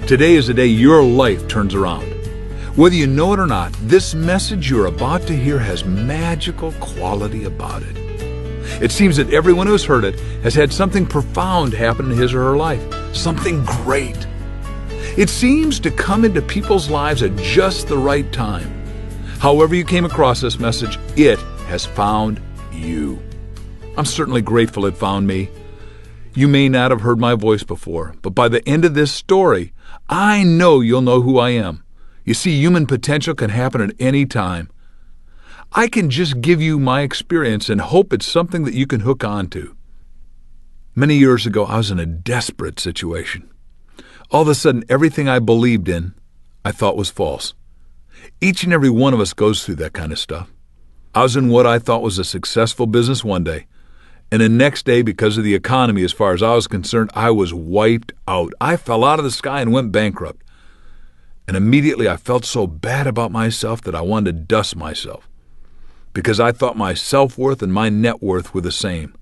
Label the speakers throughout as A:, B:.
A: Today is the day your life turns around. Whether you know it or not, this message you're about to hear has magical quality about it. It seems that everyone who's heard it has had something profound happen in his or her life, something great. It seems to come into people's lives at just the right time. However you came across this message, it has found you. I'm certainly grateful it found me. You may not have heard my voice before, but by the end of this story, I know you'll know who I am. You see, human potential can happen at any time. I can just give you my experience and hope it's something that you can hook on to. Many years ago, I was in a desperate situation. All of a sudden, everything I believed in, I thought was false. Each and every one of us goes through that kind of stuff. I was in what I thought was a successful business one day, and the next day, because of the economy, as far as I was concerned, I was wiped out. I fell out of the sky and went bankrupt. And immediately I felt so bad about myself that I wanted to dust myself, because I thought my self-worth and my net worth were the same,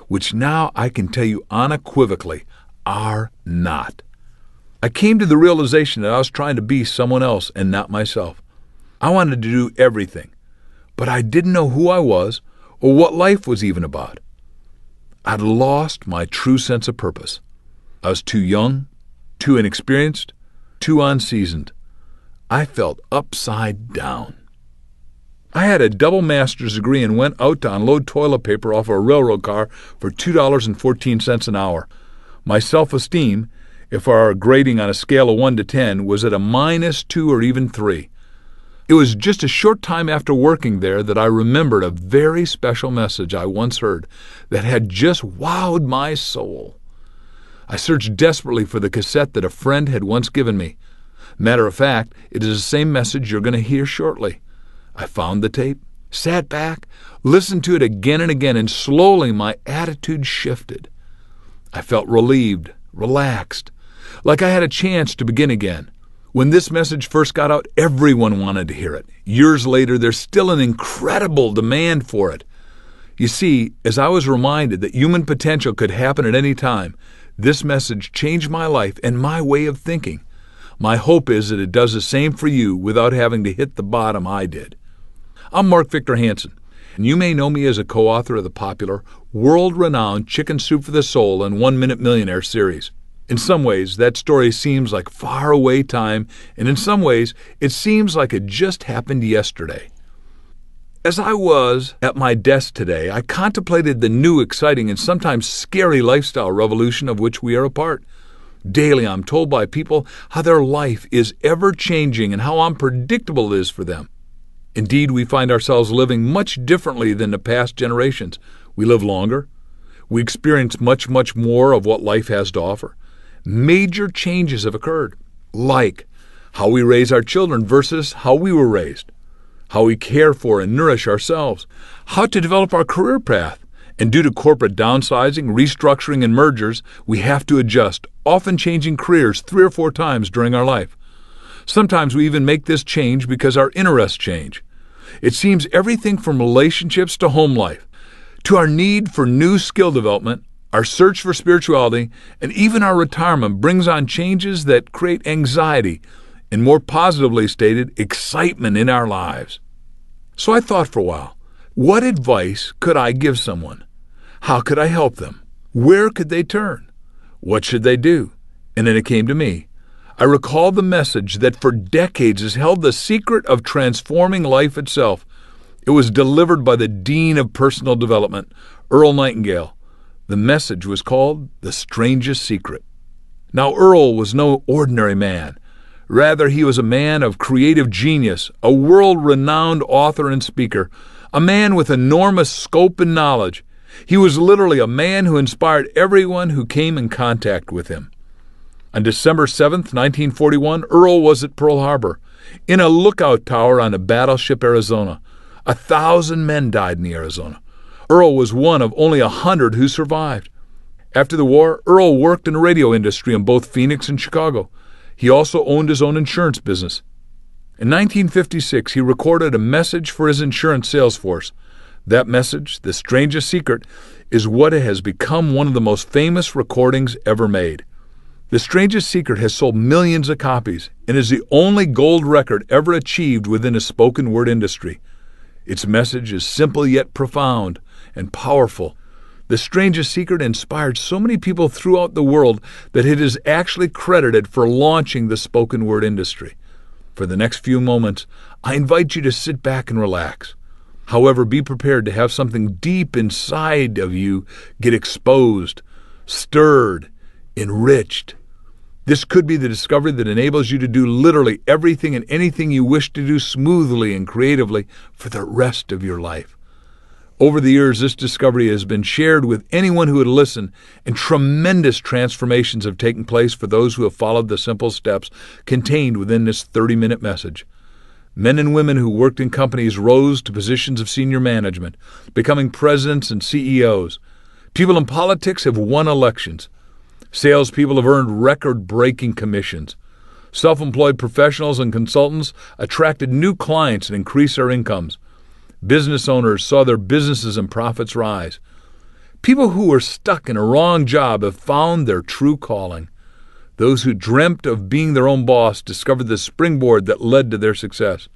A: which now I can tell you unequivocally are not. I came to the realization that I was trying to be someone else and not myself. I wanted to do everything, but I didn't know who I was or what life was even about. I'd lost my true sense of purpose. I was too young, too inexperienced, too unseasoned. I felt upside down. I had a double master's degree and went out to unload toilet paper off a railroad car for $2.14 an hour. My self-esteem, if our grading on a scale of 1 to 10, was at a -2 or even 3. It was just a short time after working there that I remembered a very special message I once heard that had just wowed my soul. I searched desperately for the cassette that a friend had once given me. Matter of fact, it is the same message you're going to hear shortly. I found the tape, sat back, listened to it again and again, and slowly my attitude shifted. I felt relieved, relaxed, like I had a chance to begin again. When this message first got out, everyone wanted to hear it. Years later, there's still an incredible demand for it. You see, as I was reminded that human potential could happen at any time, this message changed my life and my way of thinking. My hope is that it does the same for you without having to hit the bottom I did. I'm Mark Victor Hansen, and you may know me as a co-author of the popular, world-renowned Chicken Soup for the Soul and 1 Minute Millionaire series. In some ways, that story seems like far-away time, and in some ways, it seems like it just happened yesterday. As I was at my desk today, I contemplated the new, exciting, and sometimes scary lifestyle revolution of which we are a part. Daily, I'm told by people how their life is ever-changing and how unpredictable it is for them. Indeed, we find ourselves living much differently than the past generations. We live longer. We experience much, much more of what life has to offer. Major changes have occurred, like how we raise our children versus how we were raised, how we care for and nourish ourselves, how to develop our career path, and due to corporate downsizing, restructuring, and mergers, we have to adjust, often changing careers 3 or 4 times during our life. Sometimes we even make this change because our interests change. It seems everything from relationships to home life, to our need for new skill development, our search for spirituality, and even our retirement brings on changes that create anxiety and, more positively stated, excitement in our lives. So I thought for a while, what advice could I give someone? How could I help them? Where could they turn? What should they do? And then it came to me. I recalled the message that for decades has held the secret of transforming life itself. It was delivered by the Dean of Personal Development, Earl Nightingale. The message was called The Strangest Secret. Now, Earl was no ordinary man. Rather, he was a man of creative genius, a world-renowned author and speaker, a man with enormous scope and knowledge. He was literally a man who inspired everyone who came in contact with him. On December 7th, 1941, Earl was at Pearl Harbor, in a lookout tower on a battleship Arizona. 1,000 men died in the Arizona. Earl was one of only 100 who survived. After the war, Earl worked in the radio industry in both Phoenix and Chicago. He also owned his own insurance business. In 1956, he recorded a message for his insurance sales force. That message, The Strangest Secret, is what has become one of the most famous recordings ever made. The Strangest Secret has sold millions of copies and is the only gold record ever achieved within a spoken word industry. Its message is simple yet profound and powerful. The Strangest Secret inspired so many people throughout the world that it is actually credited for launching the spoken word industry. For the next few moments, I invite you to sit back and relax. However, be prepared to have something deep inside of you get exposed, stirred, enriched. This could be the discovery that enables you to do literally everything and anything you wish to do smoothly and creatively for the rest of your life. Over the years, this discovery has been shared with anyone who would listen, and tremendous transformations have taken place for those who have followed the simple steps contained within this 30-minute message. Men and women who worked in companies rose to positions of senior management, becoming presidents and CEOs. People in politics have won elections. Salespeople have earned record-breaking commissions. Self-employed professionals and consultants attracted new clients and increased their incomes. Business owners saw their businesses and profits rise. People who were stuck in a wrong job have found their true calling. Those who dreamt of being their own boss discovered the springboard that led to their success.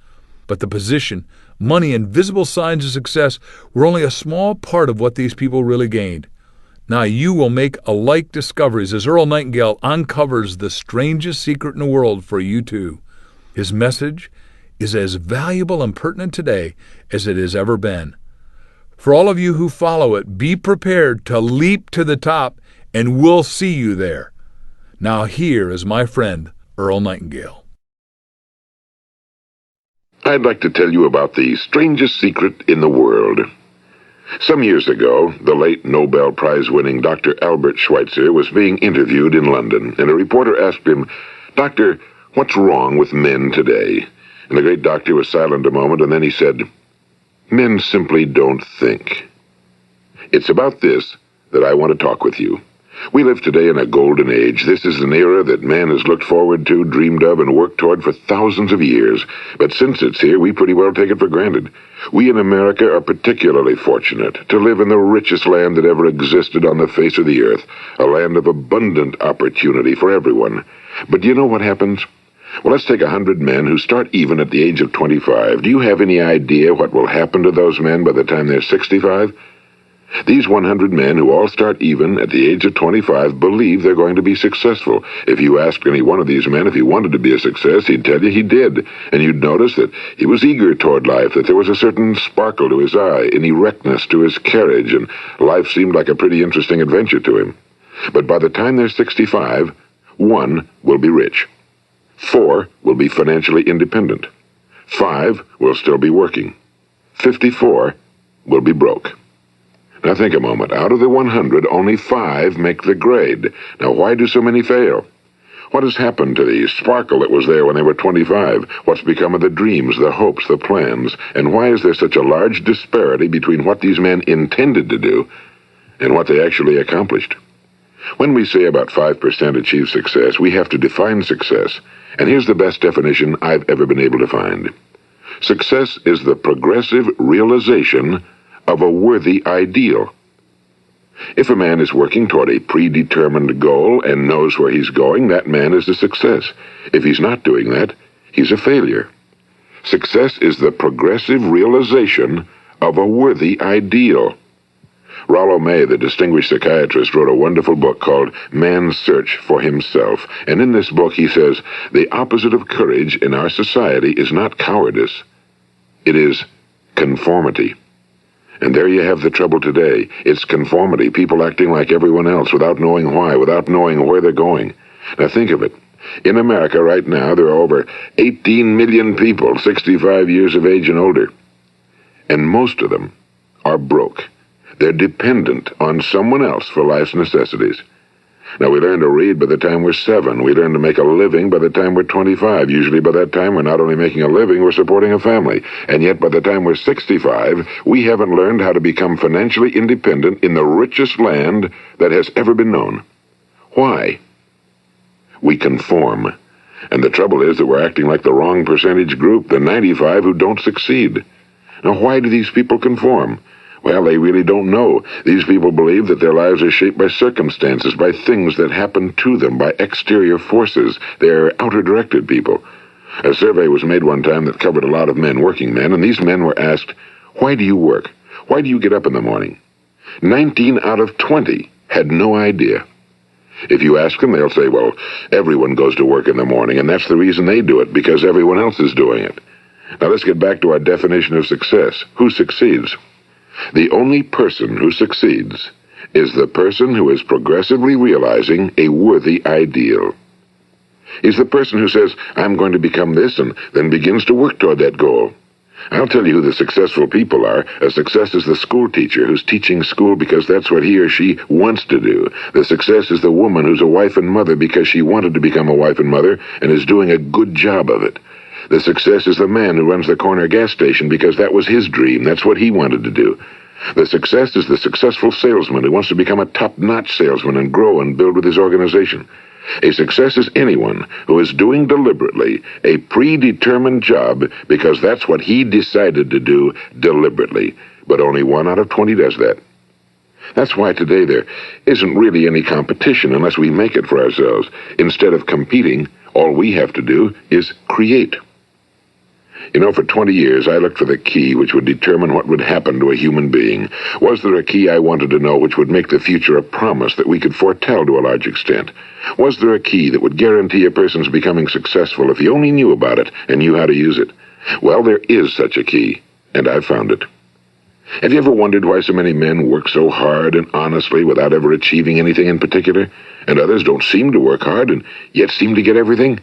A: But the position, money, and visible signs of success were only a small part of what these people really gained. Now you will make alike discoveries as Earl Nightingale uncovers the strangest secret in the world for you too. His message is as valuable and pertinent today as it has ever been. For all of you who follow it, be prepared to leap to the top, and we'll see you there. Now here is my friend, Earl Nightingale.
B: I'd like to tell you about the strangest secret in the world. Some years ago, the late Nobel Prize-winning Dr. Albert Schweitzer was being interviewed in London, and a reporter asked him, "Doctor, what's wrong with men today?" And the great doctor was silent a moment, and then he said, "Men simply don't think." It's about this that I want to talk with you. We live today in a golden age. This is an era that man has looked forward to, dreamed of, and worked toward for thousands of years. But since it's here, we pretty well take it for granted. We in America are particularly fortunate to live in the richest land that ever existed on the face of the earth, a land of abundant opportunity for everyone. But do you know what happens? Well, let's take 100 men who start even at the age of 25. Do you have any idea what will happen to those men by the time they're 65? These 100 men who all start even at the age of 25 believe they're going to be successful. If you asked any one of these men if he wanted to be a success, he'd tell you he did. And you'd notice that he was eager toward life, that there was a certain sparkle to his eye, an erectness to his carriage, and life seemed like a pretty interesting adventure to him. But by the time they're 65, 1 will be rich. 4 will be financially independent. 5 will still be working. 54 will be broke. Now think a moment. Out of the 100, only 5 make the grade. Now why do so many fail? What has happened to the sparkle that was there when they were 25? What's become of the dreams, the hopes, the plans? And why is there such a large disparity between what these men intended to do and what they actually accomplished? When we say about 5% achieve success, we have to define success. And here's the best definition I've ever been able to find. Success is the progressive realization of a worthy ideal. If a man is working toward a predetermined goal and knows where he's going, that man is a success. If he's not doing that, he's a failure. Success is the progressive realization of a worthy ideal. Rollo May, the distinguished psychiatrist, wrote a wonderful book called Man's Search for Himself. And in this book he says, the opposite of courage in our society is not cowardice. It is conformity. And there you have the trouble today. It's conformity, people acting like everyone else without knowing why, without knowing where they're going. Now think of it. In America right now, there are over 18 million people 65 years of age and older. And most of them are broke. They're dependent on someone else for life's necessities. Now, we learn to read by the time we're 7. We learn to make a living by the time we're 25. Usually by that time, we're not only making a living, we're supporting a family. And yet by the time we're 65, we haven't learned how to become financially independent in the richest land that has ever been known. Why? We conform. And the trouble is that we're acting like the wrong percentage group, the 95 who don't succeed. Now, why do these people conform? Well, they really don't know. These people believe that their lives are shaped by circumstances, by things that happen to them, by exterior forces. They're outer-directed people. A survey was made one time that covered a lot of men, working men, and these men were asked, "Why do you work? Why do you get up in the morning?" 19 out of 20 had no idea. If you ask them, they'll say, well, everyone goes to work in the morning, and that's the reason they do it, because everyone else is doing it. Now let's get back to our definition of success. Who succeeds? The only person who succeeds is the person who is progressively realizing a worthy ideal. He's the person who says, I'm going to become this, and then begins to work toward that goal. I'll tell you who the successful people are. A success is the school teacher who's teaching school because that's what he or she wants to do. The success is the woman who's a wife and mother because she wanted to become a wife and mother and is doing a good job of it. The success is the man who runs the corner gas station because that was his dream. That's what he wanted to do. The success is the successful salesman who wants to become a top-notch salesman and grow and build with his organization. A success is anyone who is doing deliberately a predetermined job because that's what he decided to do deliberately. But only 1 out of 20 does that. That's why today there isn't really any competition unless we make it for ourselves. Instead of competing, all we have to do is create. You know, for 20 years, I looked for the key which would determine what would happen to a human being. Was there a key I wanted to know which would make the future a promise that we could foretell to a large extent? Was there a key that would guarantee a person's becoming successful if he only knew about it and knew how to use it? Well, there is such a key, and I've found it. Have you ever wondered why so many men work so hard and honestly without ever achieving anything in particular, and others don't seem to work hard and yet seem to get everything?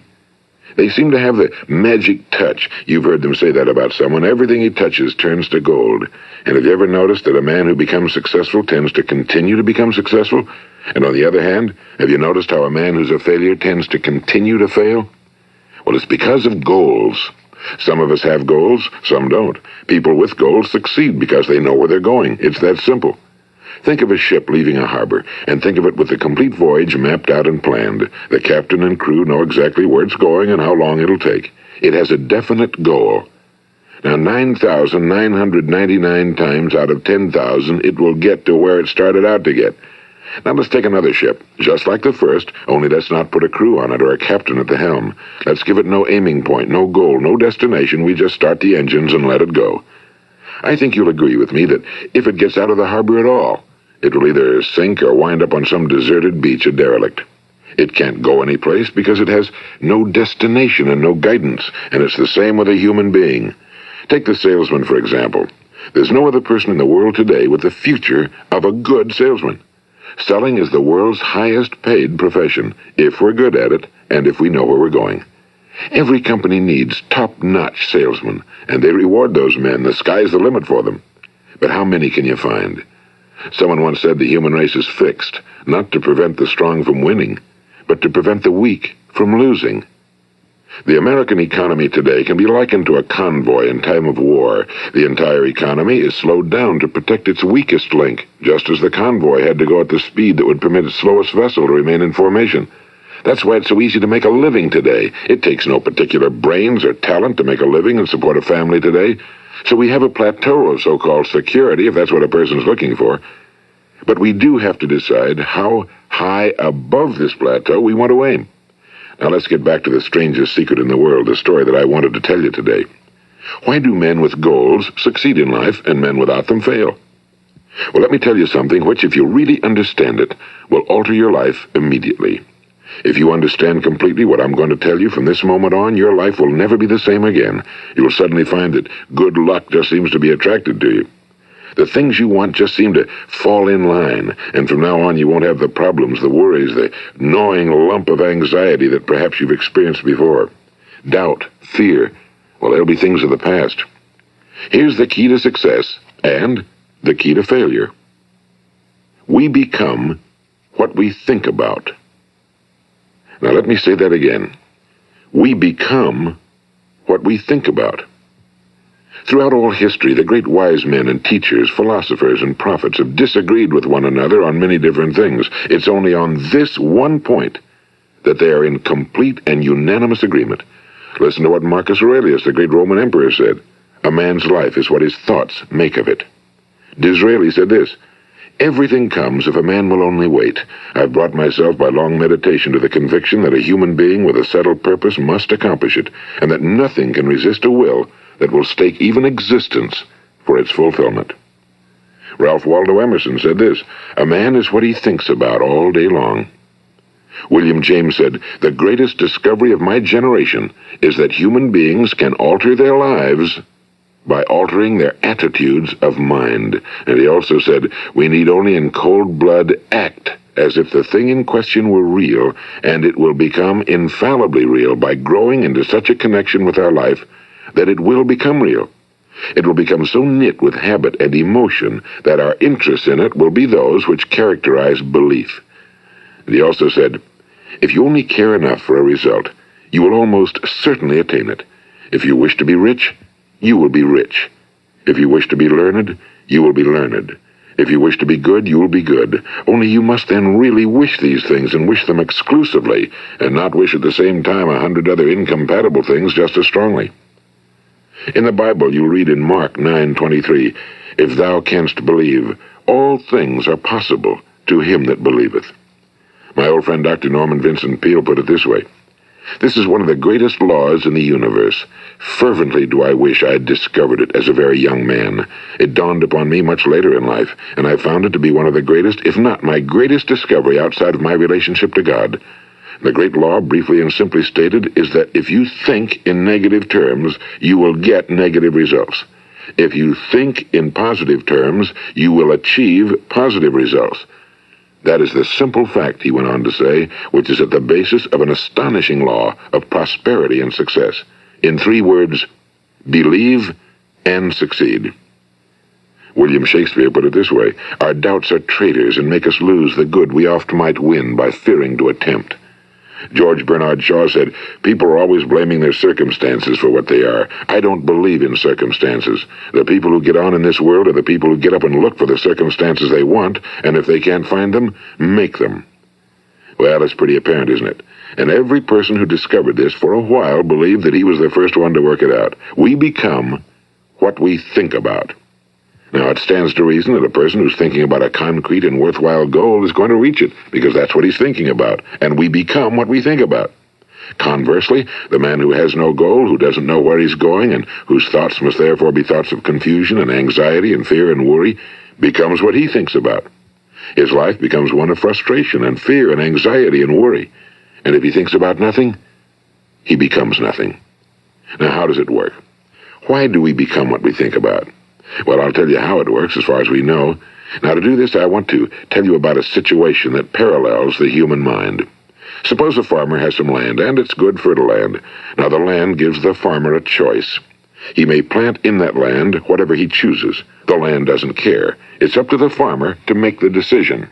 B: They seem to have the magic touch. You've heard them say that about someone. Everything he touches turns to gold. And have you ever noticed that a man who becomes successful tends to continue to become successful? And on the other hand, have you noticed how a man who's a failure tends to continue to fail? Well, it's because of goals. Some of us have goals, some don't. People with goals succeed because they know where they're going. It's that simple. Think of a ship leaving a harbor, and think of it with the complete voyage mapped out and planned. The captain and crew know exactly where it's going and how long it'll take. It has a definite goal. Now, 9,999 times out of 10,000, it will get to where it started out to get. Now, let's take another ship, just like the first, only let's not put a crew on it or a captain at the helm. Let's give it no aiming point, no goal, no destination. We just start the engines and let it go. I think you'll agree with me that if it gets out of the harbor at all, it will either sink or wind up on some deserted beach, a derelict. It can't go anyplace because it has no destination and no guidance, and it's the same with a human being. Take the salesman, for example. There's no other person in the world today with the future of a good salesman. Selling is the world's highest paid profession, if we're good at it and if we know where we're going. Every company needs top-notch salesmen, and they reward those men. The sky's the limit for them. But how many can you find? Someone once said the human race is fixed, not to prevent the strong from winning, but to prevent the weak from losing. The American economy today can be likened to a convoy in time of war. The entire economy is slowed down to protect its weakest link, just as the convoy had to go at the speed that would permit its slowest vessel to remain in formation. That's why it's so easy to make a living today. It takes no particular brains or talent to make a living and support a family today. So we have a plateau of so-called security, if that's what a person's looking for. But we do have to decide how high above this plateau we want to aim. Now let's get back to the strangest secret in the world, the story that I wanted to tell you today. Why do men with goals succeed in life and men without them fail? Well, let me tell you something which, if you really understand it, will alter your life immediately. If you understand completely what I'm going to tell you from this moment on, your life will never be the same again. You'll suddenly find that good luck just seems to be attracted to you. The things you want just seem to fall in line, and from now on you won't have the problems, the worries, the gnawing lump of anxiety that perhaps you've experienced before. Doubt, fear, well, they'll be things of the past. Here's the key to success and the key to failure. We become what we think about. Now let me say that again. We become what we think about. Throughout all history, the great wise men and teachers, philosophers and prophets have disagreed with one another on many different things. It's only on this one point that they are in complete and unanimous agreement. Listen to what Marcus Aurelius, the great Roman emperor, said. A man's life is what his thoughts make of it. Disraeli said this, "Everything comes if a man will only wait. I've brought myself by long meditation to the conviction that a human being with a settled purpose must accomplish it, and that nothing can resist a will that will stake even existence for its fulfillment." Ralph Waldo Emerson said this, "A man is what he thinks about all day long." William James said, "The greatest discovery of my generation is that human beings can alter their lives by altering their attitudes of mind." And he also said, "We need only in cold blood act as if the thing in question were real, and it will become infallibly real by growing into such a connection with our life that it will become real. It will become so knit with habit and emotion that our interest in it will be those which characterize belief." And he also said, "If you only care enough for a result, you will almost certainly attain it. If you wish to be rich, you will be rich. If you wish to be learned, you will be learned. If you wish to be good, you will be good. Only you must then really wish these things, and wish them exclusively, and not wish at the same time 100 other incompatible things just as strongly." In the Bible, you read in Mark 9:23, "If thou canst believe, all things are possible to him that believeth." My old friend Dr. Norman Vincent Peale put it this way, "This is one of the greatest laws in the universe. Fervently do I wish I had discovered it as a very young man. It dawned upon me much later in life, and I found it to be one of the greatest, if not my greatest discovery outside of my relationship to God. The great law, briefly and simply stated, is that if you think in negative terms, you will get negative results. If you think in positive terms, you will achieve positive results. That is the simple fact," he went on to say, "which is at the basis of an astonishing law of prosperity and success. In 3 words, believe and succeed." William Shakespeare put it this way, "Our doubts are traitors and make us lose the good we oft might win by fearing to attempt." George Bernard Shaw said, "People are always blaming their circumstances for what they are. I don't believe in circumstances. The people who get on in this world are the people who get up and look for the circumstances they want, and if they can't find them, make them." Well, it's pretty apparent, isn't it? And every person who discovered this for a while believed that he was the first one to work it out. We become what we think about. Now, it stands to reason that a person who's thinking about a concrete and worthwhile goal is going to reach it, because that's what he's thinking about, and we become what we think about. Conversely, the man who has no goal, who doesn't know where he's going, and whose thoughts must therefore be thoughts of confusion and anxiety and fear and worry, becomes what he thinks about. His life becomes one of frustration and fear and anxiety and worry. And if he thinks about nothing, he becomes nothing. Now, how does it work? Why do we become what we think about? Well, I'll tell you how it works as far as we know. Now, to do this, I want to tell you about a situation that parallels the human mind. Suppose a farmer has some land, and it's good fertile land. Now, the land gives the farmer a choice. He may plant in that land whatever he chooses. The land doesn't care. It's up to the farmer to make the decision.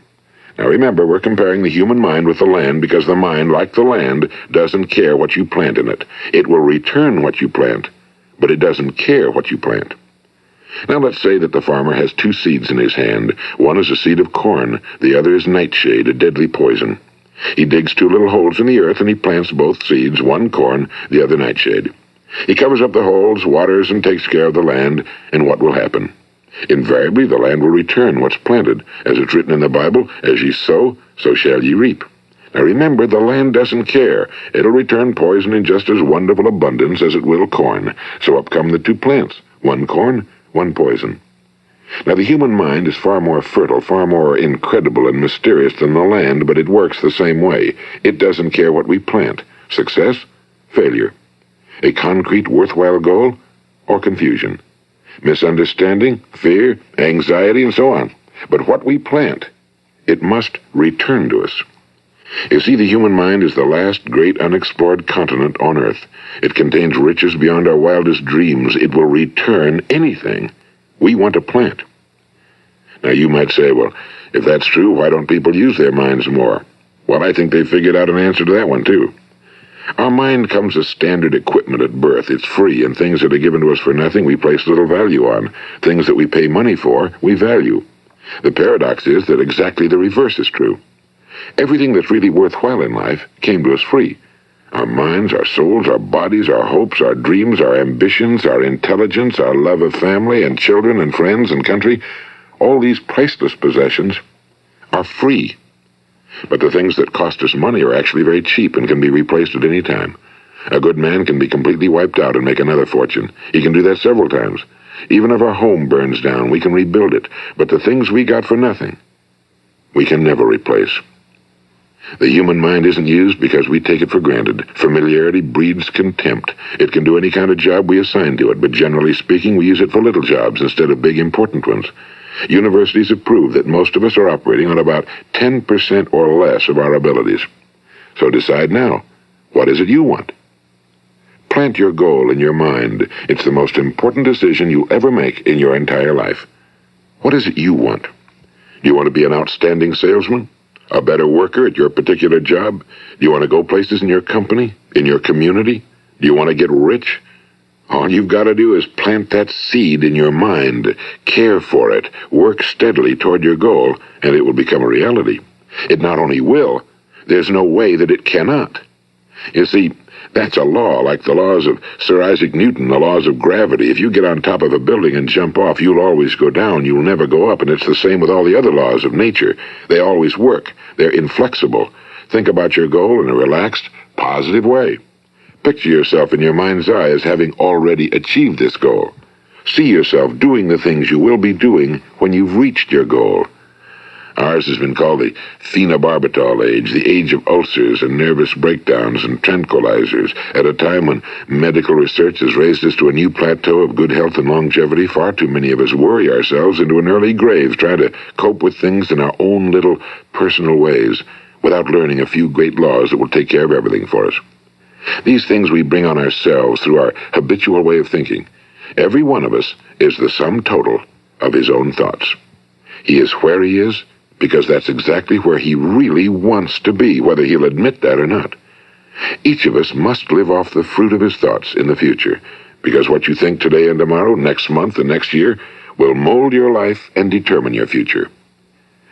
B: Now, remember, we're comparing the human mind with the land because the mind, like the land, doesn't care what you plant in it. It will return what you plant, but it doesn't care what you plant. Now, let's say that the farmer has 2 seeds in his hand. One is a seed of corn. The other is nightshade, a deadly poison. He digs 2 little holes in the earth, and he plants both seeds, one corn, the other nightshade. He covers up the holes, waters, and takes care of the land, and what will happen? Invariably, the land will return what's planted. As it's written in the Bible, as ye sow, so shall ye reap. Now remember, the land doesn't care. It'll return poison in just as wonderful abundance as it will corn. So up come the 2 plants, one corn, one poison. Now, the human mind is far more fertile, far more incredible and mysterious than the land, but it works the same way. It doesn't care what we plant. Success, failure. A concrete, worthwhile goal, or confusion. Misunderstanding, fear, anxiety, and so on. But what we plant, it must return to us. You see, the human mind is the last great unexplored continent on Earth. It contains riches beyond our wildest dreams. It will return anything we want to plant. Now, you might say, well, if that's true, why don't people use their minds more? Well, I think they figured out an answer to that one, too. Our mind comes as standard equipment at birth. It's free, and things that are given to us for nothing we place little value on. Things that we pay money for, we value. The paradox is that exactly the reverse is true. Everything that's really worthwhile in life came to us free. Our minds, our souls, our bodies, our hopes, our dreams, our ambitions, our intelligence, our love of family and children and friends and country, All these priceless possessions are free. But the things that cost us money are actually very cheap and can be replaced at any time. A good man can be completely wiped out and make another fortune. He can do that several times. Even if our home burns down, we can rebuild it. But the things we got for nothing, we can never replace. The human mind isn't used because we take it for granted. Familiarity breeds contempt. It can do any kind of job we assign to it, but generally speaking, we use it for little jobs instead of big, important ones. Universities have proved that most of us are operating on about 10% or less of our abilities. So decide now, what is it you want? Plant your goal in your mind. It's the most important decision you'll ever make in your entire life. What is it you want? Do you want to be an outstanding salesman? A better worker at your particular job? Do you want to go places in your company? In your community? Do you want to get rich? All you've got to do is plant that seed in your mind, care for it, work steadily toward your goal, and it will become a reality. It not only will, there's no way that it cannot. You see, that's a law, like the laws of Sir Isaac Newton, the laws of gravity. If you get on top of a building and jump off, you'll always go down, you'll never go up, and it's the same with all the other laws of nature. They always work. They're inflexible. Think about your goal in a relaxed, positive way. Picture yourself in your mind's eye as having already achieved this goal. See yourself doing the things you will be doing when you've reached your goal. Ours has been called the phenobarbital age, the age of ulcers and nervous breakdowns and tranquilizers. At a time when medical research has raised us to a new plateau of good health and longevity, far too many of us worry ourselves into an early grave trying to cope with things in our own little personal ways without learning a few great laws that will take care of everything for us. These things we bring on ourselves through our habitual way of thinking. Every one of us is the sum total of his own thoughts. He is where he is because that's exactly where he really wants to be, whether he'll admit that or not. Each of us must live off the fruit of his thoughts in the future, because what you think today and tomorrow, next month and next year, will mold your life and determine your future.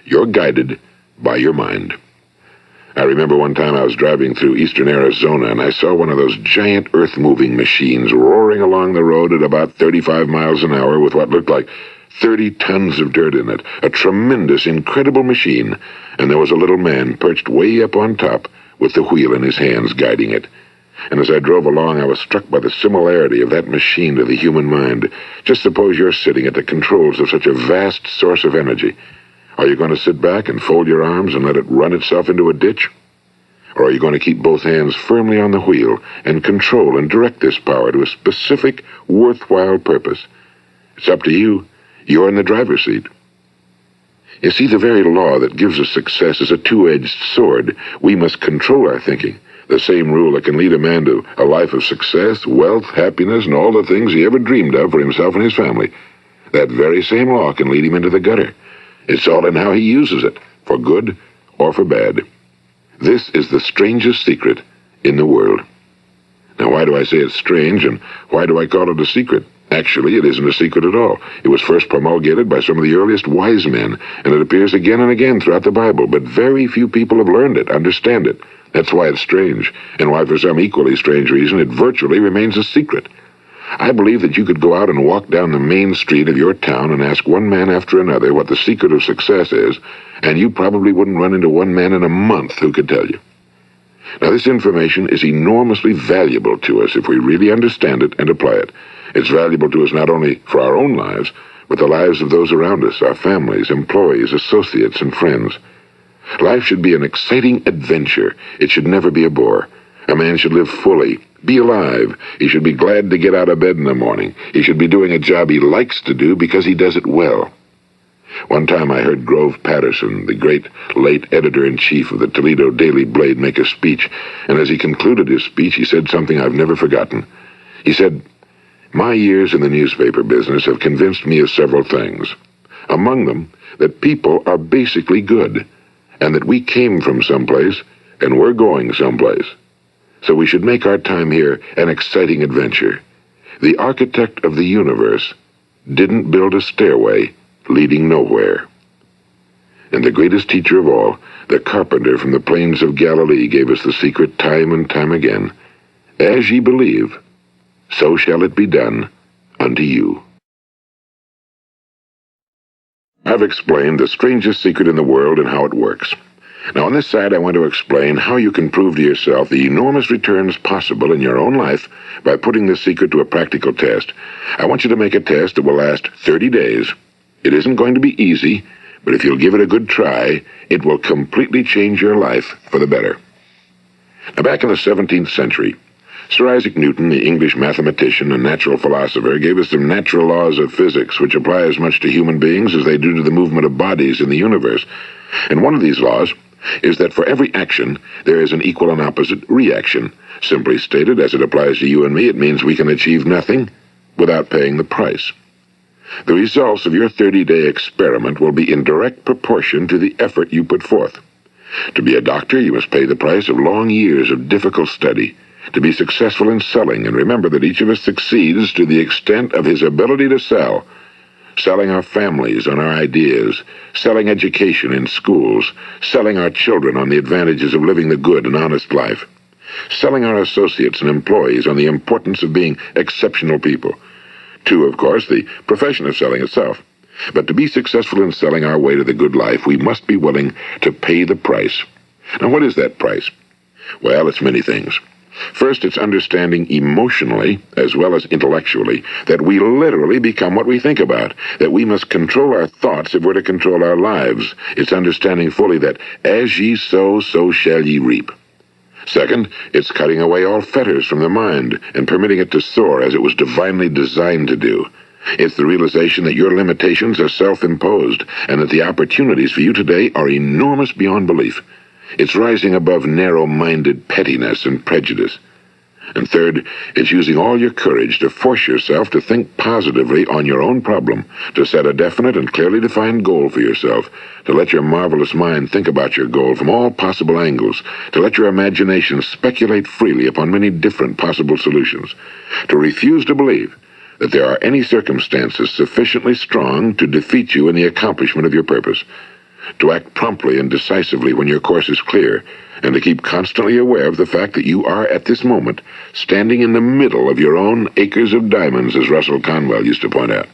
B: You're guided by your mind. I remember one time I was driving through eastern Arizona, and I saw one of those giant earth-moving machines roaring along the road at about 35 miles an hour with what looked like 30 tons of dirt in it. A tremendous, incredible machine, and there was a little man perched way up on top with the wheel in his hands guiding it. And as I drove along, I was struck by the similarity of that machine to the human mind. Just suppose you're sitting at the controls of such a vast source of energy. Are you going to sit back and fold your arms and let it run itself into a ditch? Or are you going to keep both hands firmly on the wheel and control and direct this power to a specific, worthwhile purpose? It's up to you. You're in the driver's seat. You see, the very law that gives us success is a two-edged sword. We must control our thinking. The same rule that can lead a man to a life of success, wealth, happiness, and all the things he ever dreamed of for himself and his family. That very same law can lead him into the gutter. It's all in how he uses it, for good or for bad. This is the strangest secret in the world. Now, why do I say it's strange, and why do I call it a secret? Actually, it isn't a secret at all. It was first promulgated by some of the earliest wise men, and it appears again and again throughout the Bible, but very few people have learned it, understand it. That's why it's strange, and why for some equally strange reason it virtually remains a secret. I believe that you could go out and walk down the main street of your town and ask one man after another what the secret of success is, and you probably wouldn't run into one man in a month who could tell you. Now, this information is enormously valuable to us if we really understand it and apply it. It's valuable to us not only for our own lives, but the lives of those around us, our families, employees, associates, and friends. Life should be an exciting adventure. It should never be a bore. A man should live fully, be alive. He should be glad to get out of bed in the morning. He should be doing a job he likes to do because he does it well. One time I heard Grove Patterson, the great late editor-in-chief of the Toledo Daily Blade, make a speech, and as he concluded his speech, he said something I've never forgotten. He said, "My years in the newspaper business have convinced me of several things. Among them, that people are basically good, and that we came from someplace, and we're going someplace. So we should make our time here an exciting adventure. The architect of the universe didn't build a stairway leading nowhere." And the greatest teacher of all, the carpenter from the plains of Galilee, gave us the secret time and time again. As ye believe, so shall it be done unto you. I've explained the strangest secret in the world and how it works. Now, on this side, I want to explain how you can prove to yourself the enormous returns possible in your own life by putting this secret to a practical test. I want you to make a test that will last 30 days. It isn't going to be easy, but if you'll give it a good try, it will completely change your life for the better. Now, back in the 17th century, Sir Isaac Newton, the English mathematician and natural philosopher, gave us some natural laws of physics which apply as much to human beings as they do to the movement of bodies in the universe. And one of these laws is that for every action, there is an equal and opposite reaction. Simply stated, as it applies to you and me, it means we can achieve nothing without paying the price. The results of your 30-day experiment will be in direct proportion to the effort you put forth. To be a doctor, you must pay the price of long years of difficult study. To be successful in selling, and remember that each of us succeeds to the extent of his ability to sell. Selling our families on our ideas, selling education in schools, selling our children on the advantages of living the good and honest life, selling our associates and employees on the importance of being exceptional people. To, of course, the profession of selling itself. But to be successful in selling our way to the good life, we must be willing to pay the price. Now, what is that price? Well, it's many things. First, it's understanding emotionally, as well as intellectually, that we literally become what we think about, that we must control our thoughts if we're to control our lives. It's understanding fully that as ye sow, so shall ye reap. Second, it's cutting away all fetters from the mind and permitting it to soar as it was divinely designed to do. It's the realization that your limitations are self-imposed and that the opportunities for you today are enormous beyond belief. It's rising above narrow-minded pettiness and prejudice. And third, it's using all your courage to force yourself to think positively on your own problem, to set a definite and clearly defined goal for yourself, to let your marvelous mind think about your goal from all possible angles, to let your imagination speculate freely upon many different possible solutions, to refuse to believe that there are any circumstances sufficiently strong to defeat you in the accomplishment of your purpose, to act promptly and decisively when your course is clear, and to keep constantly aware of the fact that you are, at this moment, standing in the middle of your own acres of diamonds, as Russell Conwell used to point out.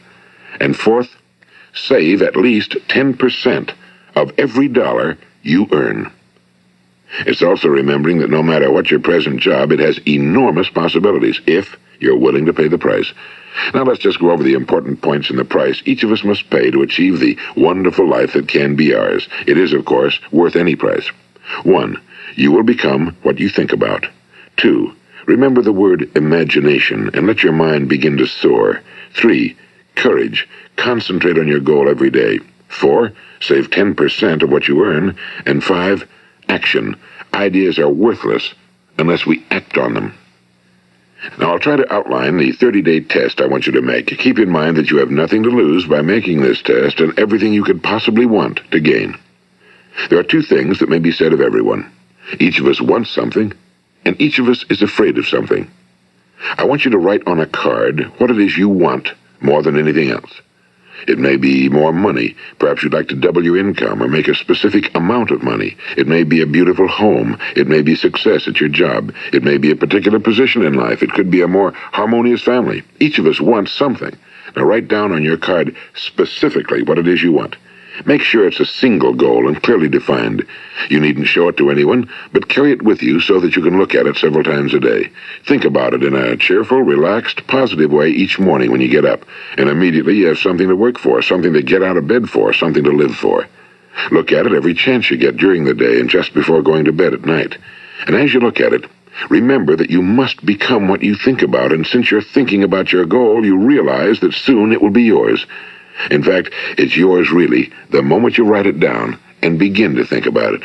B: And fourth, save at least 10% of every dollar you earn. It's also remembering that no matter what your present job, it has enormous possibilities, if you're willing to pay the price. Now let's just go over the important points in the price each of us must pay to achieve the wonderful life that can be ours. It is, of course, worth any price. 1. You will become what you think about. 2. Remember the word imagination and let your mind begin to soar. 3. Courage. Concentrate on your goal every day. 4. Save 10% of what you earn. And 5. Action. Ideas are worthless unless we act on them. Now, I'll try to outline the 30-day test I want you to make. Keep in mind that you have nothing to lose by making this test and everything you could possibly want to gain. There are two things that may be said of everyone. Each of us wants something, and each of us is afraid of something. I want you to write on a card what it is you want more than anything else. It may be more money. Perhaps you'd like to double your income or make a specific amount of money. It may be a beautiful home. It may be success at your job. It may be a particular position in life. It could be a more harmonious family. Each of us wants something. Now write down on your card specifically what it is you want. Make sure it's a single goal and clearly defined. You needn't show it to anyone, but carry it with you so that you can look at it several times a day. Think about it in a cheerful, relaxed, positive way each morning when you get up, and immediately you have something to work for, something to get out of bed for, something to live for. Look at it every chance you get during the day and just before going to bed at night. And as you look at it, remember that you must become what you think about, and since you're thinking about your goal, you realize that soon it will be yours. In fact, it's yours really the moment you write it down and begin to think about it.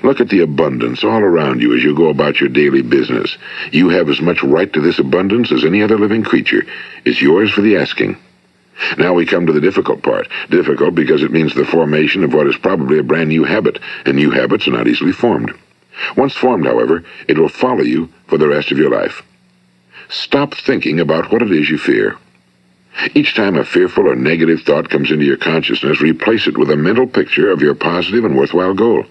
B: Look at the abundance all around you as you go about your daily business. You have as much right to this abundance as any other living creature. It's yours for the asking. Now we come to the difficult part. Difficult because it means the formation of what is probably a brand new habit, and new habits are not easily formed. Once formed, however, it will follow you for the rest of your life. Stop thinking about what it is you fear. Each time a fearful or negative thought comes into your consciousness, replace it with a mental picture of your positive and worthwhile goal.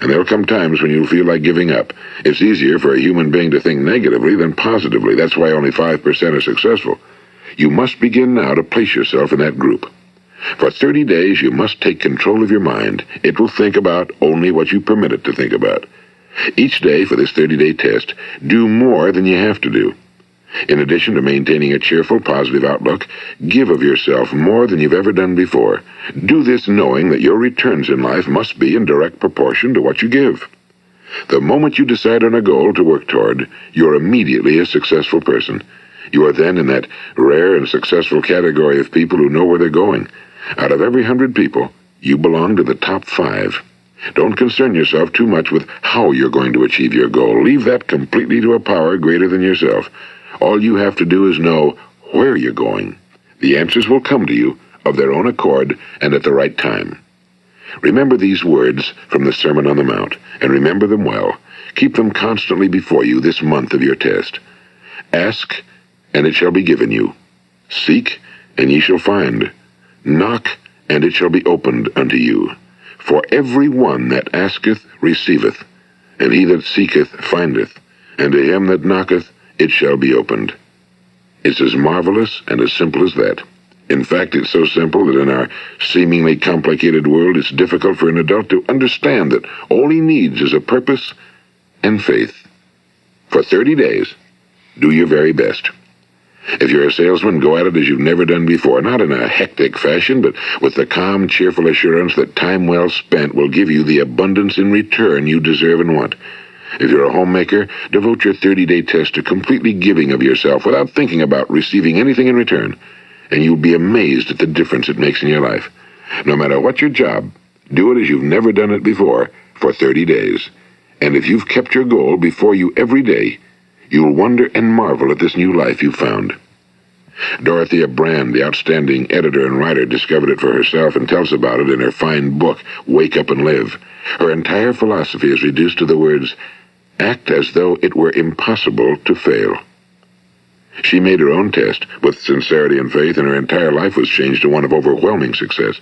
B: And there'll come times when you'll feel like giving up. It's easier for a human being to think negatively than positively. That's why only 5% are successful. You must begin now to place yourself in that group. For 30 days, you must take control of your mind. It will think about only what you permit it to think about. Each day for this 30-day test, do more than you have to do. In addition to maintaining a cheerful, positive outlook, give of yourself more than you've ever done before. Do this knowing that your returns in life must be in direct proportion to what you give. The moment you decide on a goal to work toward, you're immediately a successful person. You are then in that rare and successful category of people who know where they're going. Out of every 100 people, you belong to the top 5. Don't concern yourself too much with how you're going to achieve your goal. Leave that completely to a power greater than yourself. All you have to do is know where you're going. The answers will come to you of their own accord and at the right time. Remember these words from the Sermon on the Mount, and remember them well. Keep them constantly before you this month of your test. Ask, and it shall be given you. Seek, and ye shall find. Knock, and it shall be opened unto you. For every one that asketh receiveth, and he that seeketh findeth, and to him that knocketh it shall be opened. It's as marvelous and as simple as that. In fact, it's so simple that in our seemingly complicated world, it's difficult for an adult to understand that all he needs is a purpose and faith. For 30 days, do your very best. If you're a salesman, go at it as you've never done before, not in a hectic fashion, but with the calm, cheerful assurance that time well spent will give you the abundance in return you deserve and want. If you're a homemaker, devote your 30-day test to completely giving of yourself without thinking about receiving anything in return, and you'll be amazed at the difference it makes in your life. No matter what your job, do it as you've never done it before for 30 days. And if you've kept your goal before you every day, you'll wonder and marvel at this new life you've found. Dorothea Brand, the outstanding editor and writer, discovered it for herself and tells about it in her fine book, Wake Up and Live. Her entire philosophy is reduced to the words, act as though it were impossible to fail. She made her own test with sincerity and faith, and her entire life was changed to one of overwhelming success.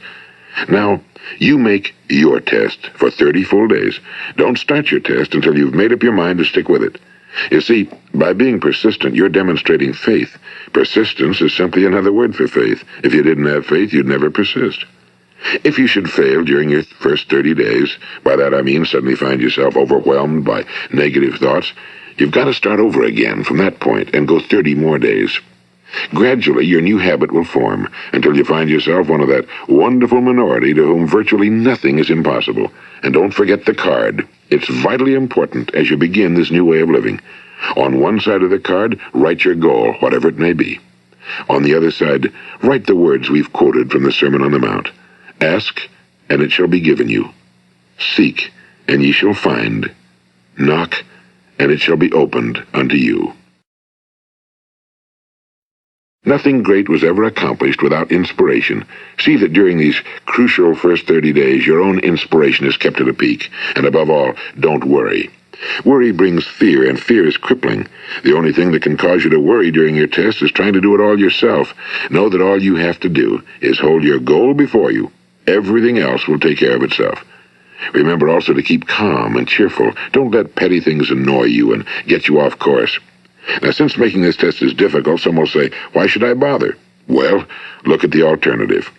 B: Now, you make your test for 30 full days. Don't start your test until you've made up your mind to stick with it. You see, by being persistent, you're demonstrating faith. Persistence is simply another word for faith. If you didn't have faith, you'd never persist. If you should fail during your first 30 days, by that I mean suddenly find yourself overwhelmed by negative thoughts, you've got to start over again from that point and go 30 more days. Gradually, your new habit will form until you find yourself one of that wonderful minority to whom virtually nothing is impossible. And don't forget the card. It's vitally important as you begin this new way of living. On one side of the card, write your goal, whatever it may be. On the other side, write the words we've quoted from the Sermon on the Mount. Ask, and it shall be given you. Seek, and ye shall find. Knock, and it shall be opened unto you. Nothing great was ever accomplished without inspiration. See that during these crucial first 30 days, your own inspiration is kept at a peak. And above all, don't worry. Worry brings fear, and fear is crippling. The only thing that can cause you to worry during your test is trying to do it all yourself. Know that all you have to do is hold your goal before you. Everything else will take care of itself. Remember also to keep calm and cheerful. Don't let petty things annoy you and get you off course. Now, since making this test is difficult, some will say, why should I bother? Well, look at the alternative.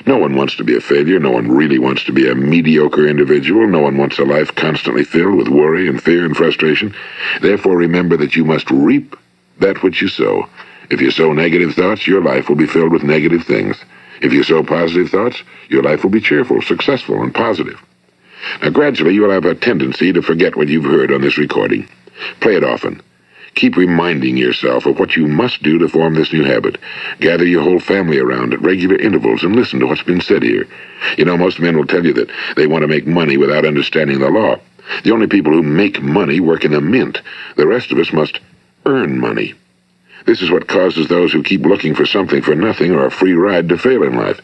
B: No one wants to be a failure. No one really wants to be a mediocre individual. No one wants a life constantly filled with worry and fear and frustration. Therefore, remember that you must reap that which you sow. If you sow negative thoughts, your life will be filled with negative things. If you sow positive thoughts, your life will be cheerful, successful, and positive. Now, gradually, you will have a tendency to forget what you've heard on this recording. Play it often. Keep reminding yourself of what you must do to form this new habit. Gather your whole family around at regular intervals and listen to what's been said here. You know, most men will tell you that they want to make money without understanding the law. The only people who make money work in a mint. The rest of us must earn money. This is what causes those who keep looking for something for nothing or a free ride to fail in life.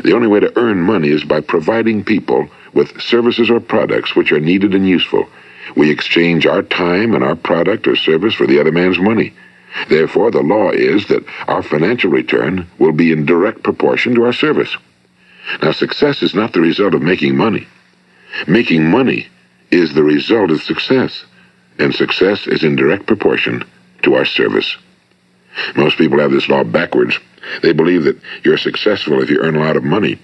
B: The only way to earn money is by providing people with services or products which are needed and useful. We exchange our time and our product or service for the other man's money. Therefore, the law is that our financial return will be in direct proportion to our service. Now, success is not the result of making money. Making money is the result of success, and success is in direct proportion to our service. Most people have this law backwards. They believe that you're successful if you earn a lot of money.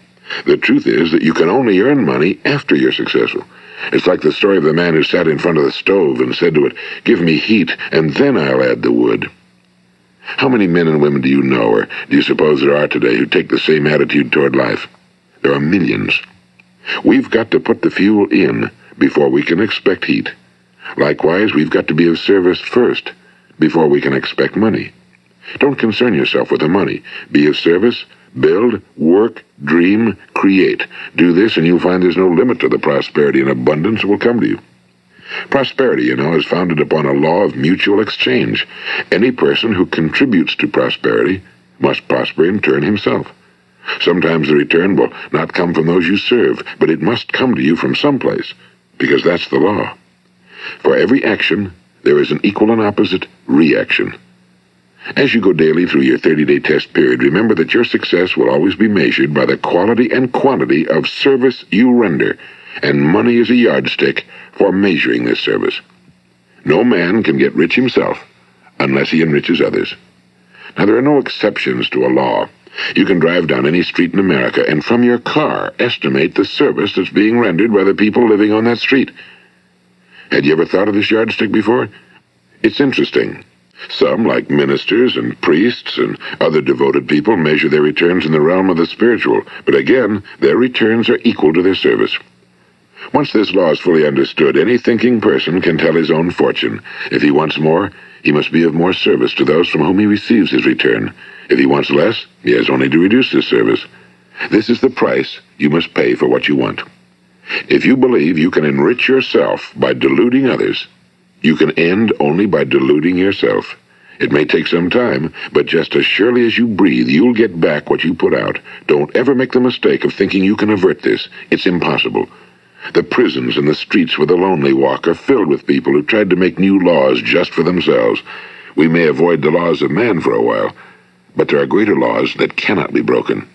B: The truth is that you can only earn money after you're successful. It's like the story of the man who sat in front of the stove and said to it, "Give me heat, and then I'll add the wood." How many men and women do you know, or do you suppose there are today, who take the same attitude toward life? There are millions. We've got to put the fuel in before we can expect heat. Likewise, we've got to be of service first before we can expect money. Don't concern yourself with the money. Be of service, build, work, dream, create. Do this and you'll find there's no limit to the prosperity and abundance that will come to you. Prosperity, is founded upon a law of mutual exchange. Any person who contributes to prosperity must prosper in turn himself. Sometimes the return will not come from those you serve, but it must come to you from someplace, because that's the law. For every action, there is an equal and opposite reaction. As you go daily through your 30-day test period, remember that your success will always be measured by the quality and quantity of service you render, and money is a yardstick for measuring this service. No man can get rich himself unless he enriches others. Now, there are no exceptions to a law. You can drive down any street in America and from your car estimate the service that's being rendered by the people living on that street. Had you ever thought of this yardstick before? It's interesting. Some, like ministers and priests and other devoted people, measure their returns in the realm of the spiritual, but again, their returns are equal to their service. Once this law is fully understood, any thinking person can tell his own fortune. If he wants more, he must be of more service to those from whom he receives his return. If he wants less, he has only to reduce his service. This is the price you must pay for what you want. If you believe you can enrich yourself by deluding others, you can end only by deluding yourself. It may take some time, but just as surely as you breathe, you'll get back what you put out. Don't ever make the mistake of thinking you can avert this. It's impossible. The prisons and the streets where the lonely walk are filled with people who tried to make new laws just for themselves. We may avoid the laws of man for a while, but there are greater laws that cannot be broken.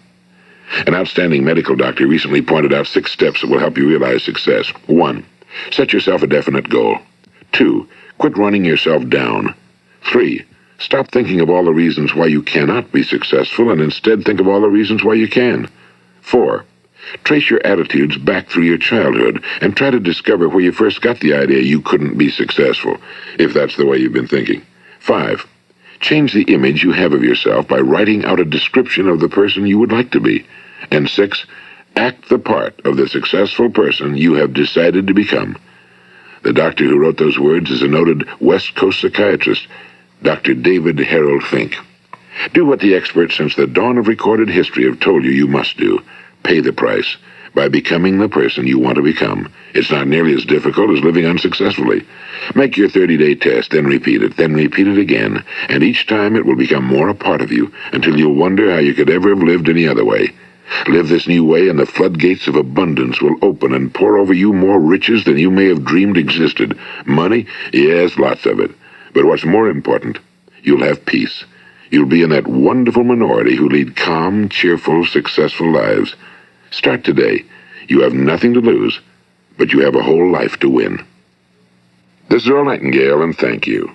B: An outstanding medical doctor recently pointed out 6 steps that will help you realize success. 1. Set yourself a definite goal. 2. Quit running yourself down. 3. Stop thinking of all the reasons why you cannot be successful and instead think of all the reasons why you can. 4. Trace your attitudes back through your childhood and try to discover where you first got the idea you couldn't be successful, if that's the way you've been thinking. 5. Change the image you have of yourself by writing out a description of the person you would like to be. And 6. Act the part of the successful person you have decided to become. The doctor who wrote those words is a noted West Coast psychiatrist, Dr. David Harold Fink. Do what the experts since the dawn of recorded history have told you must do. Pay the price by becoming the person you want to become. It's not nearly as difficult as living unsuccessfully. Make your 30-day test, then repeat it again, and each time it will become more a part of you until you'll wonder how you could ever have lived any other way. Live this new way and the floodgates of abundance will open and pour over you more riches than you may have dreamed existed. Money? Yes, lots of it. But what's more important, you'll have peace. You'll be in that wonderful minority who lead calm, cheerful, successful lives. Start today. You have nothing to lose, but you have a whole life to win. This is Earl Nightingale, and thank you.